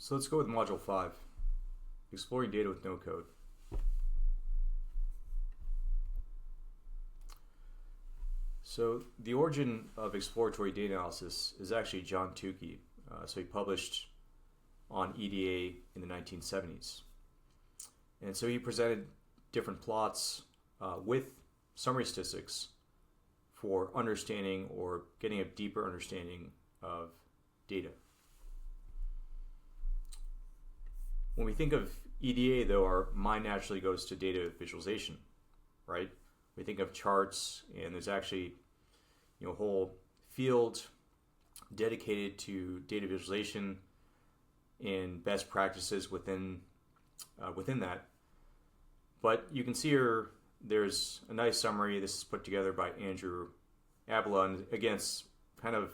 So let's go with Module 5, Exploring Data with No Code. So the origin of exploratory data analysis is actually John Tukey. So he published on EDA in the 1970s. And so he presented different plots with summary statistics for understanding or getting a deeper understanding of data. When we think of EDA, though, our mind naturally goes to data visualization, right? We think of charts, and there's actually a whole field dedicated to data visualization and best practices within that. But you can see here there's a nice summary. This is put together by Andrew Abela, and again, it's kind of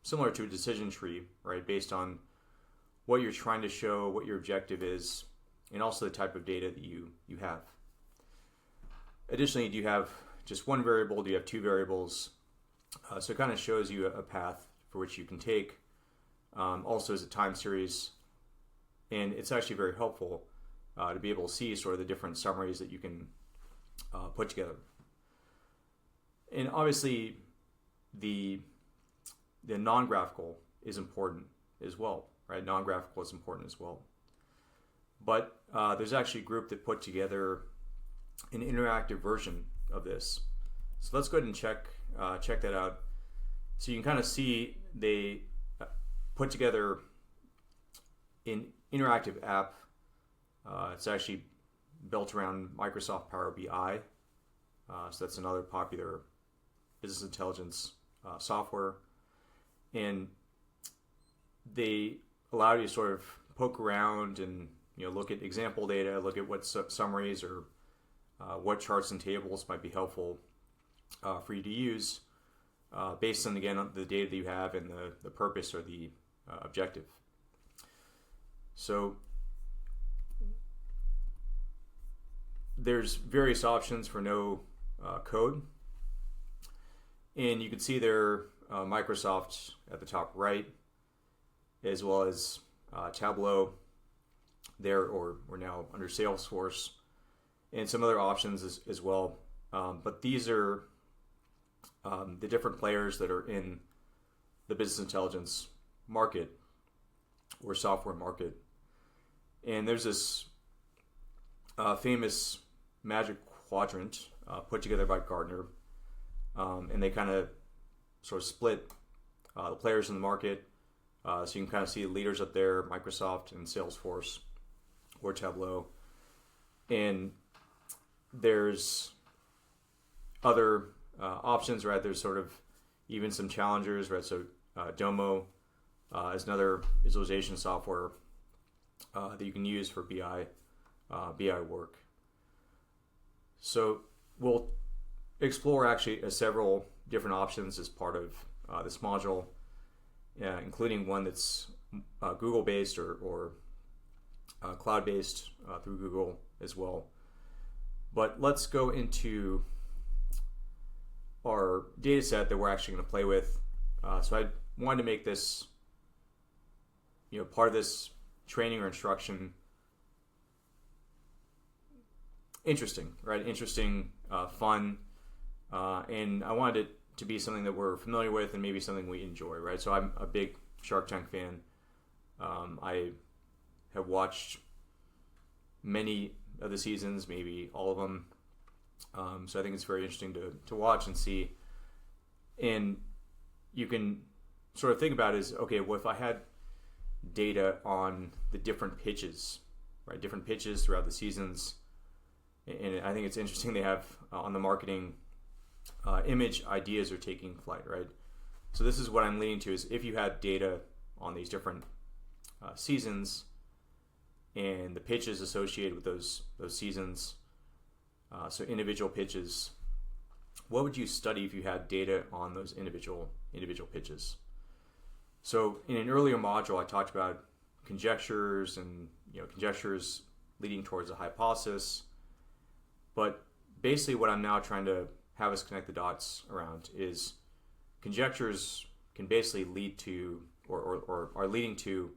similar to a decision tree, right? Based on what you're trying to show, what your objective is, and also the type of data that you have. Additionally, do you have just one variable? Do you have two variables? So it kind of shows you a path for which you can take. Also as a time series, and it's actually very helpful to be able to see sort of the different summaries that you can put together. And obviously, the non-graphical is important as well, right? Non-graphical is important as well. But there's actually a group that put together an interactive version of this. So let's go ahead and check that out. So you can kind of see they put together an interactive app. It's actually built around Microsoft Power BI. So that's another popular business intelligence software. And they allow you to sort of poke around and look at example data, look at what summaries or what charts and tables might be helpful for you to use based on, again, on the data that you have and the purpose or the objective. So there's various options for no code. And you can see there Microsoft at the top right, as well as Tableau there, or we're now under Salesforce, and some other options as well. But these are the different players that are in the business intelligence market or software market. And there's this famous Magic Quadrant put together by Gartner, and they kind of sort of split the players in the market. So you can kind of see the leaders up there, Microsoft and Salesforce or Tableau. And there's other options, right? There's sort of even some challengers, right? So Domo is another visualization software that you can use for BI work. So we'll explore actually several different options as part of this module, including one that's Google-based or cloud-based through Google as well. But let's go into our data set that we're actually going to play with. So I wanted to make this, part of this training or instruction interesting, right? Interesting, fun, and I wanted it to be something that we're familiar with and maybe something we enjoy, right? So I'm a big Shark Tank fan. I have watched many of the seasons, maybe all of them. So I think it's very interesting to watch and see. And you can sort of think about it as, okay, well, if I had data on the different pitches, right? Different pitches throughout the seasons. And I think it's interesting they have on the marketing image ideas are taking flight, right? So this is what I'm leaning to, is if you had data on these different seasons and the pitches associated with those seasons, so individual pitches, what would you study if you had data on those individual pitches? So in an earlier module, I talked about conjectures and conjectures leading towards a hypothesis. But basically what I'm now trying to have us connect the dots around is conjectures can basically lead to or are leading to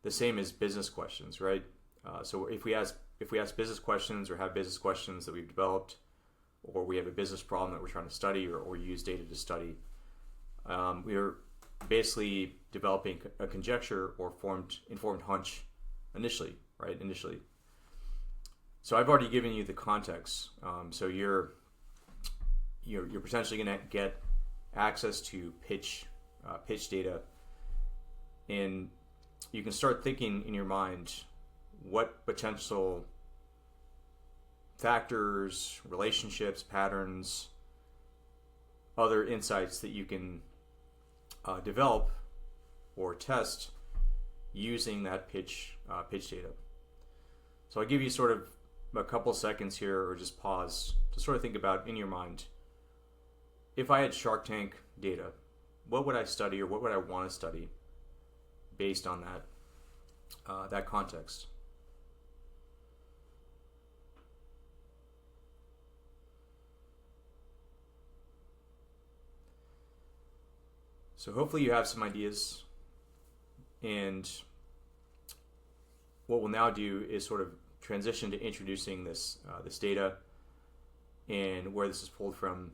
the same as business questions, right? So if we ask business questions or have business questions that we've developed, or we have a business problem that we're trying to study or use data to study, we are basically developing a conjecture or informed hunch initially, right? Initially. So I've already given you the context. So you're potentially going to get access to pitch data, and you can start thinking in your mind what potential factors, relationships, patterns, other insights that you can develop or test using that pitch data. So I'll give you sort of a couple seconds here, or just pause to sort of think about in your mind, if I had Shark Tank data, what would I study or what would I want to study based on that context? So hopefully you have some ideas, and what we'll now do is sort of transition to introducing this data and where this is pulled from.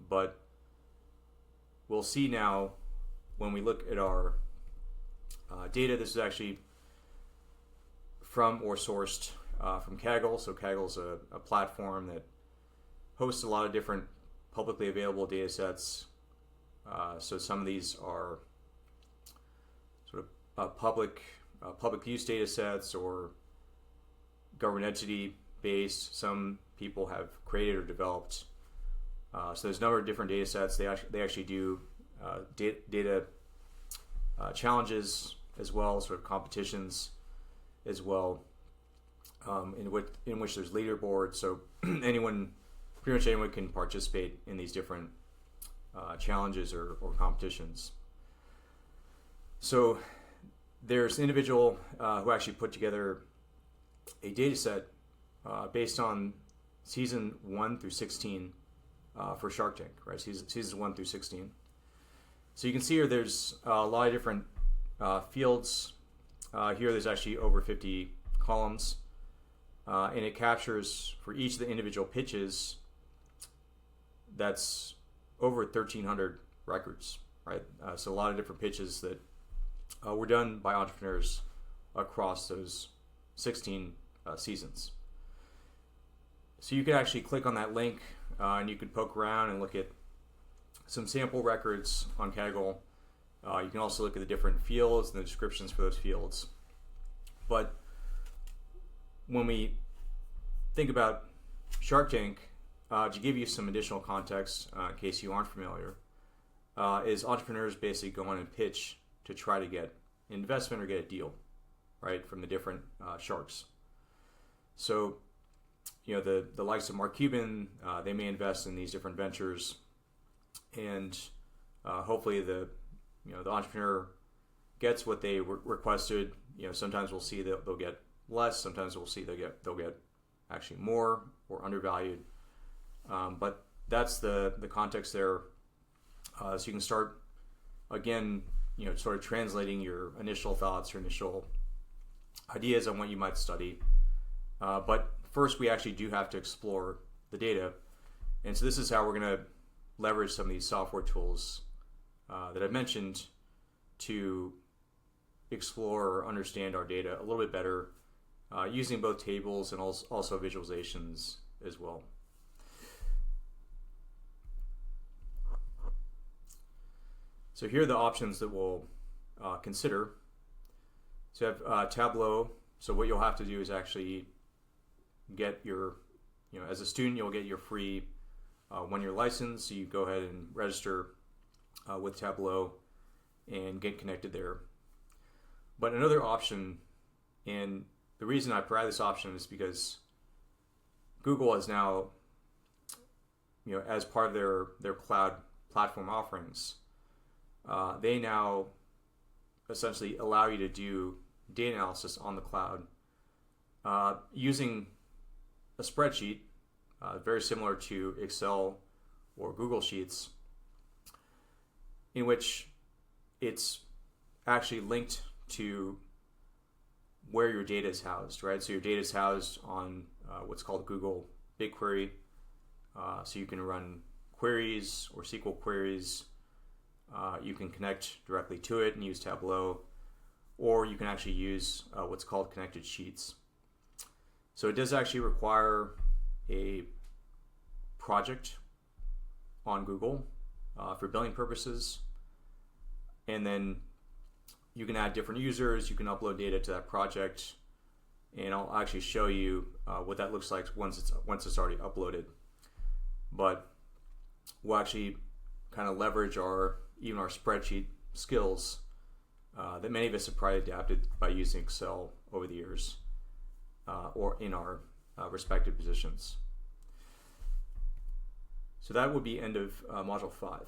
But we'll see now when we look at our data, this is actually from or sourced from Kaggle. So Kaggle is a platform that hosts a lot of different publicly available data sets. So some of these are sort of public use data sets or government entity based. Some people have created or developed. So there's a number of different data sets. They actually do data challenges as well, sort of competitions as well, in which there's leaderboards. So pretty much anyone can participate in these different challenges or competitions. So there's an individual who actually put together a data set based on season 1 through 16 for Shark Tank, right? Seasons 1 through 16. So you can see here there's a lot of different fields. Here there's actually over 50 columns, and it captures for each of the individual pitches, that's over 1,300 records, right? So a lot of different pitches that were done by entrepreneurs across those 16 seasons. So you could actually click on that link and you could poke around and look at some sample records on Kaggle. You can also look at the different fields and the descriptions for those fields. But when we think about Shark Tank, to give you some additional context in case you aren't familiar, is entrepreneurs basically go on and pitch to try to get investment or get a deal, right, from the different sharks. So, the likes of Mark Cuban, they may invest in these different ventures, and hopefully the entrepreneur gets what they requested. Sometimes we'll see that they'll get less. Sometimes we'll see they'll get actually more or undervalued. But that's the context there. So you can start again, sort of translating your initial thoughts, your initial ideas on what you might study. But first, we actually do have to explore the data, and so this is how we're going to leverage some of these software tools that I've mentioned to explore or understand our data a little bit better, using both tables and also visualizations as well. So here are the options that we'll consider. So you have Tableau. So what you'll have to do is actually get your, as a student, you'll get your free 1-year license. So you go ahead and register with Tableau and get connected there. But another option, and the reason I provide this option is because Google is now, as part of their cloud platform offerings, they now essentially allow you to do data analysis on the cloud using a spreadsheet very similar to Excel or Google Sheets, in which it's actually linked to where your data is housed, right? So your data is housed on what's called Google BigQuery. So you can run queries or SQL queries. You can connect directly to it and use Tableau, or you can actually use what's called connected sheets. So it does actually require a project on Google for billing purposes, and then you can add different users, you can upload data to that project, and I'll actually show you what that looks like once it's already uploaded. But we'll actually kind of leverage even our spreadsheet skills that many of us have probably adapted by using Excel over the years or in our respective positions. So that would be end of Module 5.